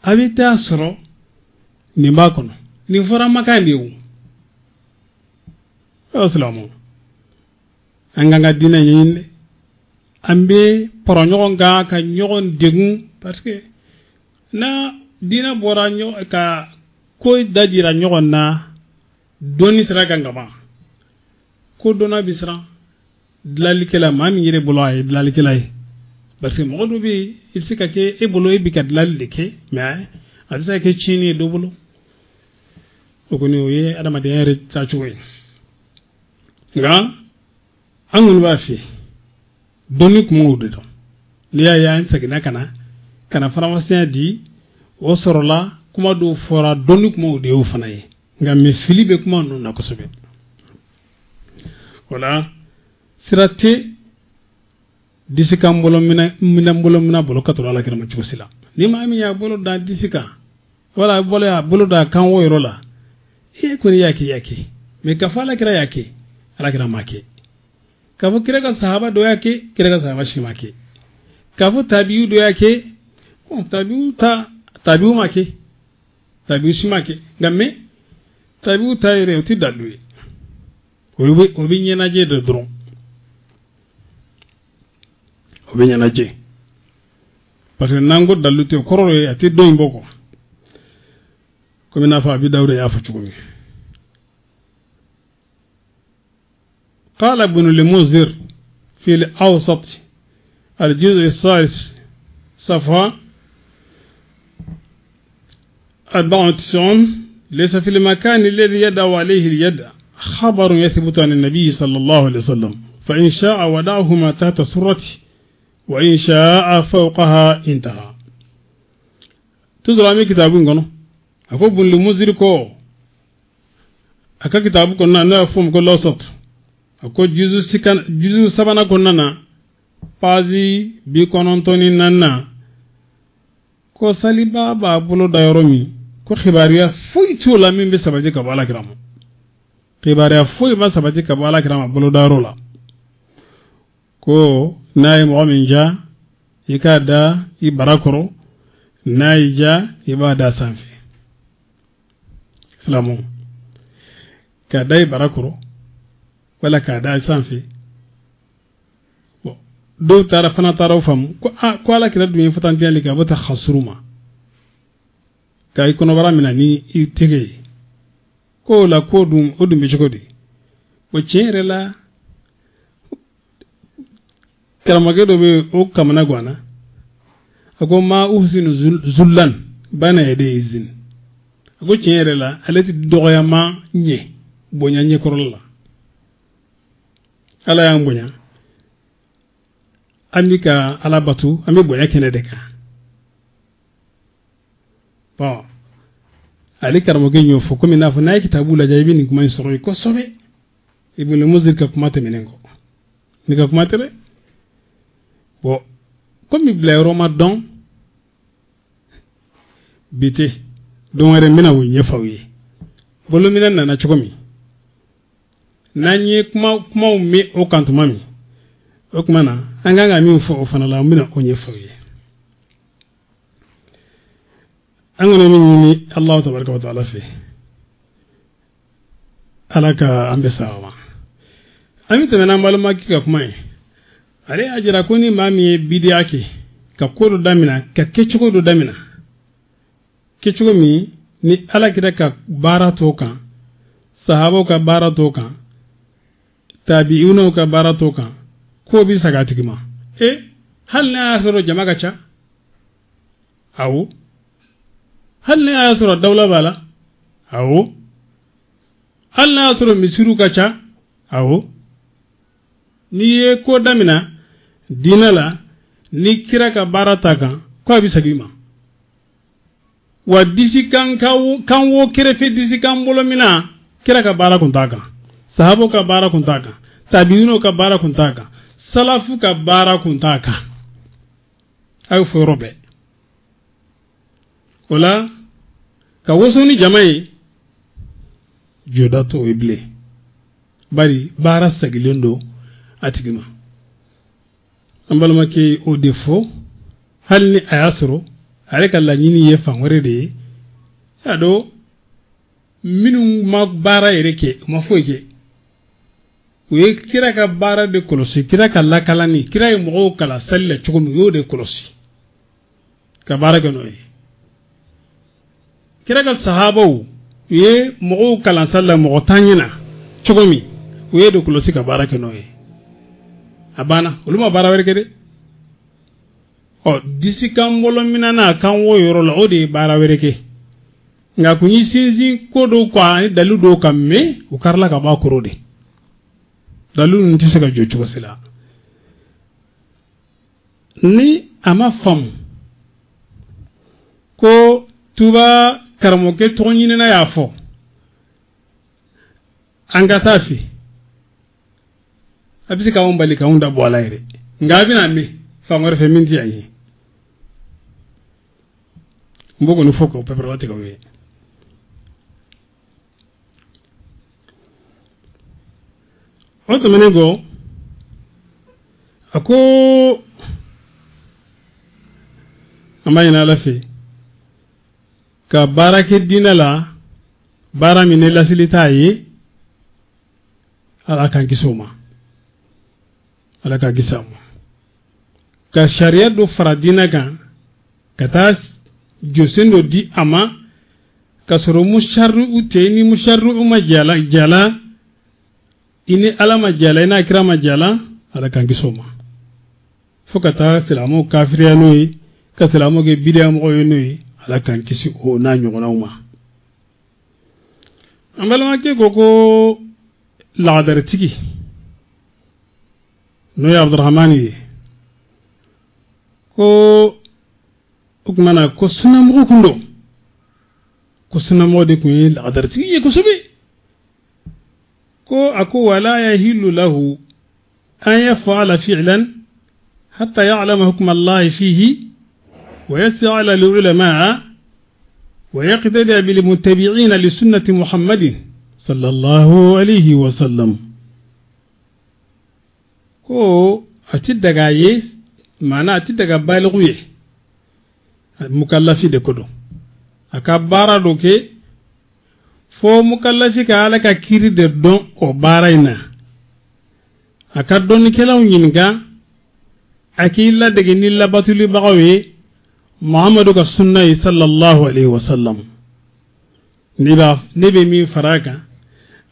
Speaker 2: abita soro ni bakono ni fora makandi wu assalamu anganga dina yinde ambe poronyogon ga ka nyogon degun parce que na dina bora nyo ka koy dadira nyogon na doni sira gangama ko dona bisra dlali kala mami yire boloy dlali kala parce que modo bi il sika ke e boloy bi ka dlali ke mais adisa ke chini do bolo ko ni oye adama de yare ta chuwe nga angun ba fi doni kuma wudu to liya ya an sagina kana pharmacien di o sorola kuma do fora doni kuma wudu yo fanaye nga me filibe kuma no na ko sobe wala sirate disika mbolo mina bolo katoro ala kira macho sila ni ma mi ya bolo da disika wala bolo ya bolo da kan wo yorola e ko ni yake me kafala kira yake ala kira make kafu kira ka sahaba do yake kira ka sahaba shi make kafu tabiu do yake ko tabiu make tabiu shi make ngamme tabiu tayre uti dalwe obi nyena je de dron obi nyena je parce que nango dalute kororo ati do imboko ko mina fa bi dawre ya fa chugumi قال ابن المنذر في الأوسط الجزء الثالث صفحة 94 ليس في المكان الذي يدعو عليه اليد خبر يثبت عن النبي صلى الله عليه وسلم فإن شاء ودعهما تحت سرته وإن شاء فوقها انتهى تزرع من كتابين قنو أكو ابن المنذر كو أكا كتابين قنو نفهم كل أوسط ako juzu sabana konnana pazi bi konontoni nanna ko saliba ba bulo dayoromi ko khibariya fuy tola min be sabaje ka bala kirama khibariya fuy ba sabaje ka bala kirama bulo darola ko nay mo min ja ikada ibarakoro nay ja ibada sanfi salamu kada ibarakoro wala ka da sanfi bo do tara fana tara fam ko ala kira dum fatan tiali ka bata khasruma kay kono bara mina ni tege ko la ko dum odum be chokodi bo chere la karamage do be o kamana gwana ako ma uhsinu zullan bana yede izin ako chere la alati dogoyama nye bonya nye korolla ala yang bonya amika ala batu ami bonya kene deka bon ali karamo genyo fo ko mina fo nay kitabu la jaybi ni kuma soro ko sobe ibn muzir ka kuma temenengo ni ka kuma tere bo comme bla roma don bité don re mina wu nyefawi bolo mina na chikomi nanye kuma me o kantuma mi o kuma na anganga mi fo o fana la mina onye fawi angona mi ni Allah tabaraka wa taala fi alaka ambe sawa ami te na maluma kika kuma ale ajira kuni mami bidi yake ka ko damina ka kecogo do damina kecogo mi ni ala kira ka bara to kan sahabo ka bara to kan tabi'una ka bara to kan ko bi sagati ma hal na asoro jama'a cha awu hal na asoro dawla bala awu hal na asoro misiru ka cha awu ni ye ko damina dinala ni kira ka bara ta kan ko bi sagima wa disi kan wo kire fe disi kan bolo mina kira ka bara kun ta kan sahabo ka bara kun ta kan tabi'uno ka bara kun ta kan salafu ka bara kun ta kan ay fo robe wala ka wosoni jama'i jodato ible bari bara sagilendo atigima ambalma ke au défaut halni ayasro areka la nyini ye fangore de ado minu ma bara ereke ma foje we kira ka bara de kolosi kira ka la kalani kira mo kala salle chugum yo de kolosi ka bara ganoy kira ka sahabo ye mo kala salle mo tanyina chugumi we de kolosi ka bara ganoy abana uluma bara werke de o disi kan bolo minana kan wo yoro la o de bara werke nga kunyi sinzi ko do kwa dalu do kamme o karla ka ba koro de dalu nti saka jochu ko sila ni ama fam ko tuba karamo ke tonyi na ya fo anga tafi abisi ka on bali ka unda bola ire ngabi na mi fa ngore fe minti ayi mbogo no foko pe private ko we oto menego ako amayna la fi ka barake dinala bara mi ne la silitayi ala kan kisoma ala ka gisamo ka sharia do faradina kan kata josendo di ama ka soro musharru uteni musharru majala jala ini ala majala ina kira majala ala kan gisoma fokata selamo kafiriyano yi ka selamo ge bidiya mo yono yi ala kan kisi o na nyogona uma ambalama ke gogo laadar tigi no ya Abdurrahmani ko ukmana ko sunamo kundo ko sunamo de kun laadar tigi ko sobe ko ako wala yahillu lahu an yaf'ala fi'lan hatta ya'lama hukm Allah fihi wa yas'ala lil ulama wa yaqtadi bil muttabi'in li sunnati Muhammadin sallallahu alayhi wa sallam ko ati daga ye mana ati daga balighuye mukallafi de kodo aka bara doke fo mukallafi ka ala ka kiri de don o baraina aka don kelaw nyinga akilla daga ni labatuli bagawe muhammadu ka sunna sallallahu alayhi wa sallam nibe mi faraka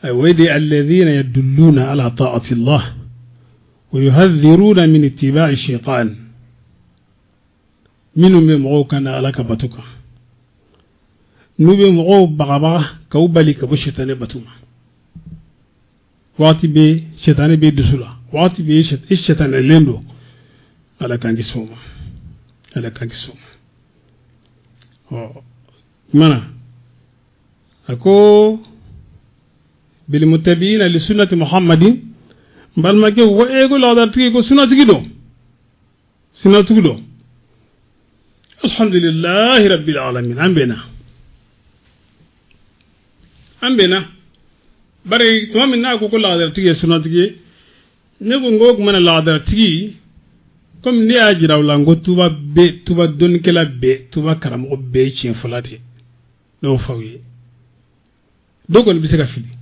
Speaker 2: ويدي الذين يدلون على طاعة الله ويهذرون من اتباع الشيطان منهم بمعوكنا على كبتك نبي معو بغبغة كوبالي كبشتاني بتوما واتي بي شيطاني بي دسولا واتي بي الشيطان الليندو على كان جسوما على كان جسوما مانا أكو بالمتبعين لسنة محمد بل ما كي ويقول هذا تيجي سنة تجدو سنة تجدو الحمد لله رب العالمين عم بينا بري تمام إننا كل هذا تيجي سنة تيجي نقول نقول من هذا تيجي كم نيجي ولا نقول توبا دون كلا بي توبا كرام أو بي شيء فلاتي لو فوي دوكو نبيسك فيني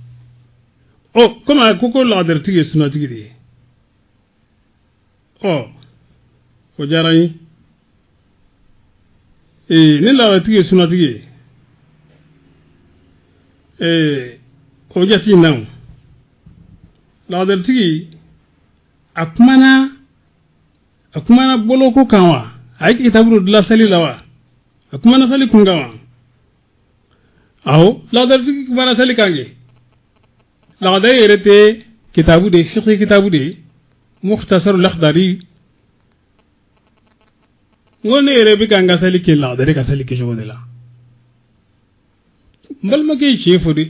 Speaker 2: oh koma koko laadar tige suna tige de oh ko jarani ni ladatigi sunatigi o jati nan ladatigi a kumana bolo ko kan wa a yi kitabu dila sali la wa a kumana sali kun kan wa awo ladatigi kumana sali kange lagada yere te kitabu de fiqh kitabu de mukhtasar al-akhdari ngone yere bi kanga sali ke lagada ka sali ke jogo de la mbal ma ke chefo de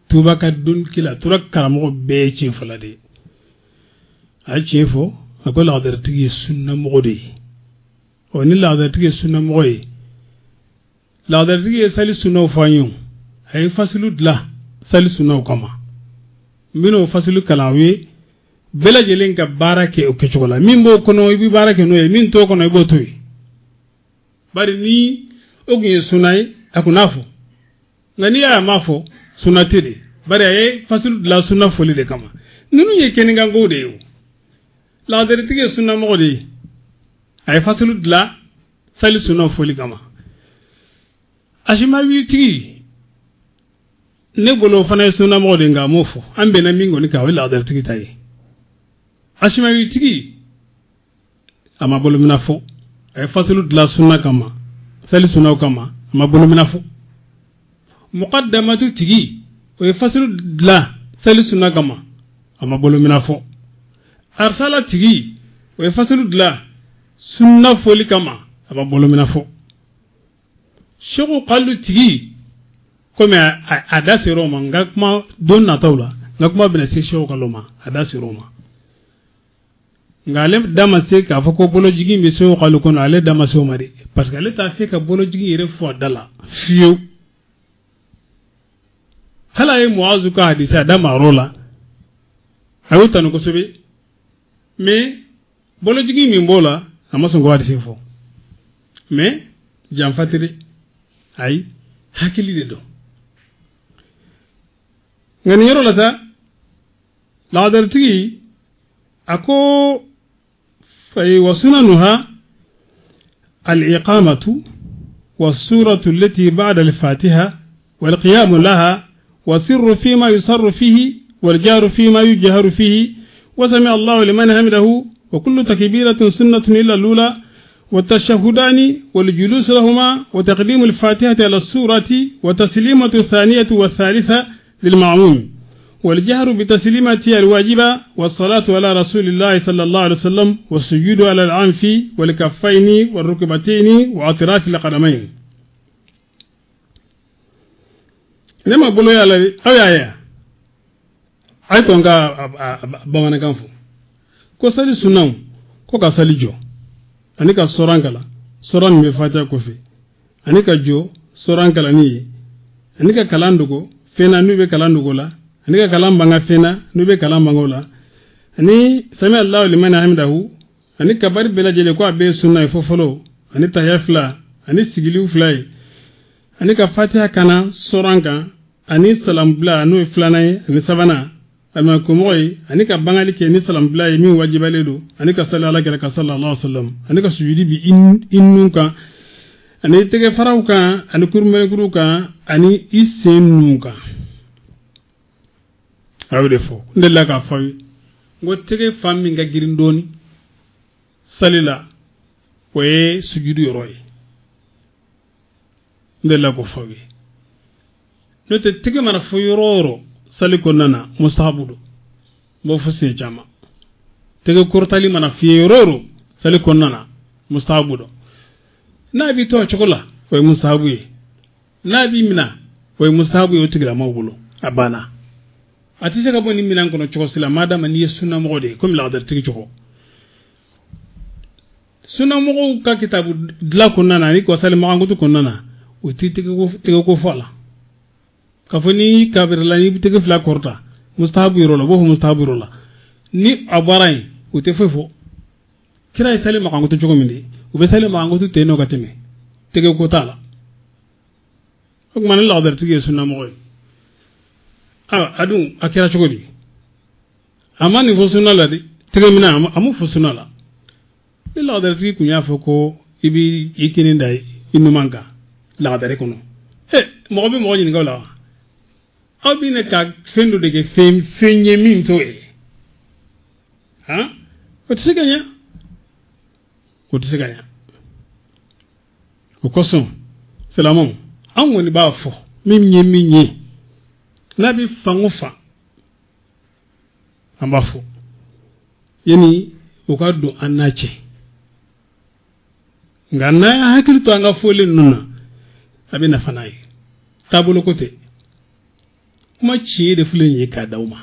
Speaker 2: tuba ka dun kila turak karamo be chefo la de a chefo ko lagada tigi sunna mo de o ni lagada tigi sunna mo yi lagada tigi sali sunna fanyo ay fasilu dla sali sunna kama mino fasilu kalawi bela jelen ka barake o kechola min bo kono ibi barake no e min to kono ibo toy bari ni ogun sunai akunafo ngani ya mafo sunatiri bari ay fasilu la sunna foli de kama nunu ye keninga ngode yo la dertige sunna mo de ay fasilu la sali sunna foli kama ashima witi ne bolo fana sunna mo de nga mofo ambe na mingo ni ka wala dertige tay ashima witi ama bolo minafo ay fasilu la sunna kama sali sunna kama ama bolo minafo muqaddamatu tigi o fasilu la sali sunna kama ama bolo minafo arsala tigi o fasilu la sunna foli kama ama bolo minafo shego qallu tigi comme adasi roma ngakma donna tawla ngakma bena se shego kaloma adasi roma ngale dama se ka fako bolo jigi mi so qallu kono ale dama so mari parce que ale ta fe ka bolo jigi yere fo dala fiyo hala ye muazu ka hadisa dama rola awuta no ko sobe mais bolo jigi mi mbola amaso ngo hadisi fo mais jam fatiri ay hakili de do ngani yoro la sa la dartigi ako fay wasunanuha al-iqamatu was-suratu allati ba'da al-fatiha wal-qiyam laha والسر فيما يسر فيه والجار فيما يجهر فيه وسمع الله لمن حمده وكل تكبيرة سنة إلا الأولى والتشهدان والجلوس لهما وتقديم الفاتحة على السورة وتسليمة الثانية والثالثة للمعموم والجهر بتسليمة الواجبة والصلاة على رسول الله صلى الله عليه وسلم والسجود على العنف والكفين والركبتين وأطراف القدمين nema bolo ya la awaya ay to nga bamana kanfu ko sali sunan ko ka sali jo ani ka sorankala soran me fata ko fe ani ka jo sorankala ni ani ka kalandugo fena nube kalandugo la ani ka kalambanga fena nube kalambango la ani sami allah liman hamdahu ani ka bari bela jele ko abe sunna fo folo ani tayafla ani sigiliu flay ani ka fatiha kana soranka ani salam bla no flanaye ani savana alma ko moy ani ka bangali ke ni salam bla mi wajibale do ani ka sallallahu alaihi wasallam ani ka sujudi bi innunka ani tege farawka ani kurmere guruka ani isenuka awde fo ndella ka fawi ngo tege fammi nga girindoni salila way sujudu yoroy ndella ko fawi no te tege mana fo yororo sali ko nana mustahabudo bo fose jama tege kurtali mana fi yororo sali ko nana mustahabudo nabi to chokola way mustahabu yi nabi mina way mustahabu yi otigra mawbulo abana ati saka boni minan kono chokosila madama ni sunna mo de comme la dar tigi choko sunna mo ka kitabu dla ko nana ni ko sali ma ngutu ko nana o tigi ko fala kafani kabir la ni tege fla korta mustahabu yoro la bo mustahabu yoro la ni abaray o te fefo kira sali ma ngutu choko mindi o be sali ma ngutu te no gateme tege ko tala ok man la dar tigi sunna mo adun akira choko di amani fo sunna la di tege mina amu fo sunna la ni la dar tigi kunya fo ko ibi ikini dai inu manka la dare kono mo be mo ni ngala abi ne ka fendu de ke fenye min to ha ko tsiganya ko koson selamon an woni ba fo minye na bi fangufa an ba fo yani o ka do annace ngana hakil to anga fo len nuna abi na fanai tabulo kote kuma ciye da fulen yi ka dauma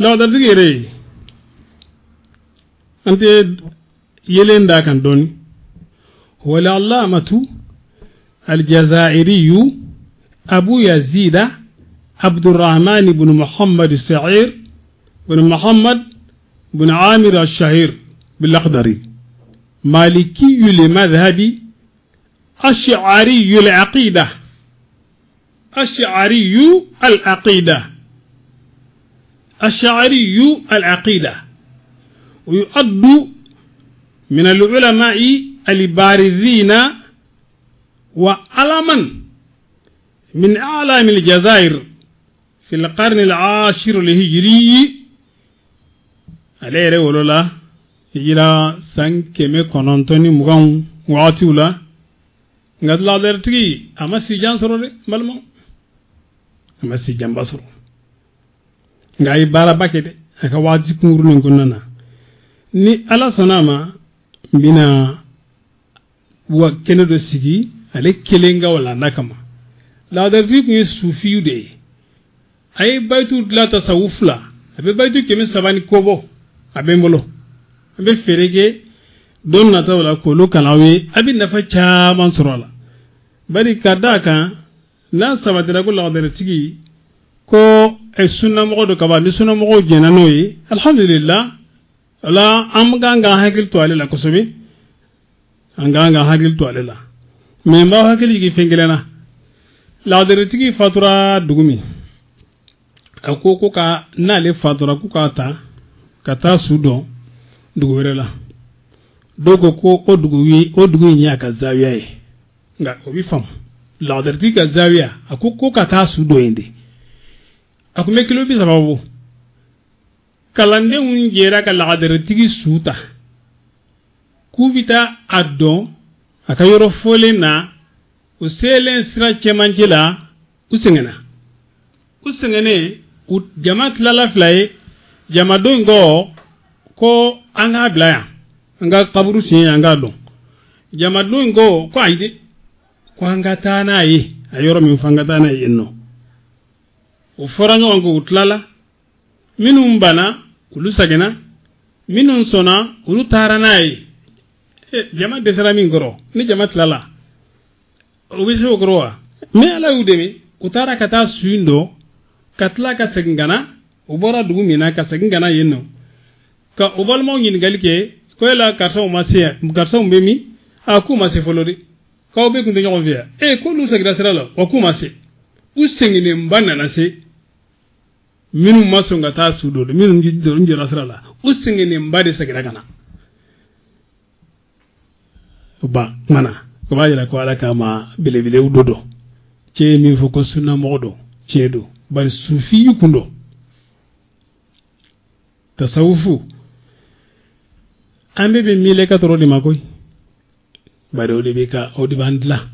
Speaker 2: law da digere ante yelen da kan doni wala allamatu aljazairi abu yazida عبد الرحمن بن محمد السعير بن محمد بن عامر الشهير بالأخضري مالكي لمذهب الشعري العقيدة ويؤد من العلماء البارزين وعلما من أعلام الجزائر في القرن العاشر الهجري عليه رولولا هجرا سانكمي كونونتوني مغان واتيولا ngad la dertigi ama si jan soro de malmo ama si jan basoro ngai bara bakede aka waji kunguru nin kunana ni ala sonama bina wa kenedo sigi ale kelenga wala nakama la dertigi ni sufiyu de ay baytu la tasawuf la abe baytu kemi sabani kobo abe mbolo abe ferege don na tawla ko lo kalawe abi nafa chaman sorola bari kadaka na sabatira ko la dere tigi ko e sunna mo do kaba ni sunna mo jena noyi alhamdulillah la am ganga hakil to ala ko sobi anga hakil to ala me ma hakil gi fengelena la dere tigi fatura dugumi akoko ka nale fatura ku ka ta sudo dugu werela dogo ko dugu nya ka zawiya e nga obi fam la derti ka zawiya akoko ka ta sudo ende akume kilo bi sababu kalande unjera ka la derti suta kubita addo akayoro fole na uselen sira chemanjela usengene jama klala fly jama dongo ko anga blaya anga kaburu si anga do jama dongo ko aide ko anga tana yi ayoro min fanga tana yi no o foranyo ngo utlala minum bana ulu sagena minun sona ulu tarana yi jama desara min goro ni jama klala o bisi o goroa me ala udemi utara kata suindo katla ka segngana ubora dugu mina ka segngana yenno ka ubal mo nyin galike ko la karso masia karso mbemi aku masi folori ka obe kunde nyon via ko lu segra sera o ku masi usengine mbana na se minu maso ngata sudo minu njido njira sera la usengine mbade segra kana ba mana ko bayira ko ala kama bile udodo ce mi foko sunna modo cedo bari sufi yukundo tasawufu ambe be mile ka toro di makoy bari o de be ka o di bandla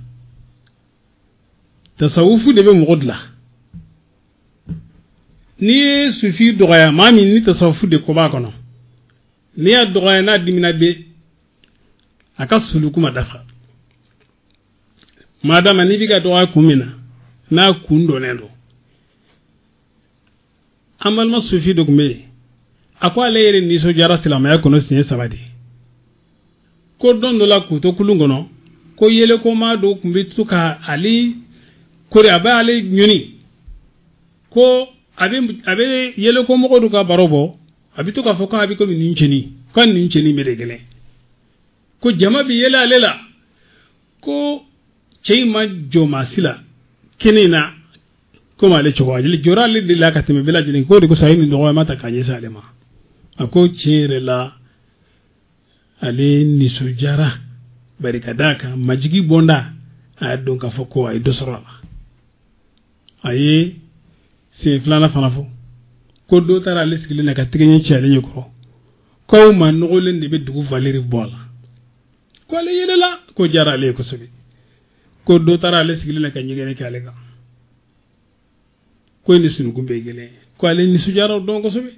Speaker 2: tasawufu de be modla ni sufi doya mami ni tasawufu de ko ba kono ni ya doya na dimina be aka suluku madafa madama ni biga doya kumina na kundo nendo amal ma sufi dogme akwa leere ni so jara silama ya kono sin sabadi ko don la ku to kulungono ko yele ko ma do kumbi tuka ali kore aba ali nyuni ko abe yele ko mo ko do ka barobo abi to ka foka abi ko ni ncheni kan ni ncheni mere gele ko jama bi yela lela ko cheyma joma sila kenina ko male chowa jili jorali de la katime bila jili ko de ko sayni do mata kanye salema ako cire la ale nisojara bari kadaka majigi bonda a don ka foko ay dosora aye se flana fana fo ko do tara ale sigile na ka tigenye chale nyoko ko ma nogolen de be dugu valeri bola ko ale yele la ko jara ale ko sobi ko do tara ale sigile na ka nyigene kale ka ko ni sunu gumbe gele ko ale ni sujara don ko sobi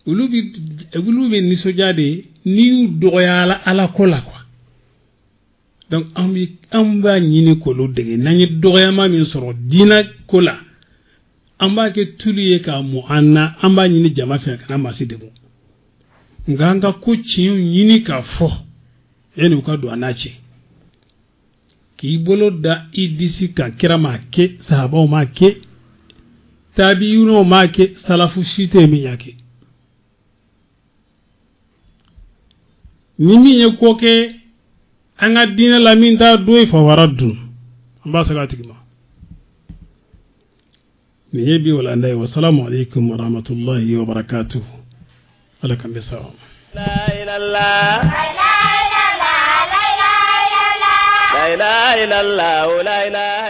Speaker 2: ulubi ni sujade ni doyala ala kola kwa donc amba nyini ko lo dege nani doyama min soro dina kola amba ke tuliye ka mu anna amba nyini jama fe kana masidebo nganga ko chiyo nyini ka fo eni ko do anache ki bolo da idisi ka kira ma ke sahaba ma ke tabiuno ma ke salafu shite mi yake nimi ye ko ke anga dina la min da doy fa waradun amba salatikima ni yebi wala ndai wa salamu alaikum wa rahmatullahi wa barakatuh alakam bisalam
Speaker 1: la ilaha la ilaha la ilaha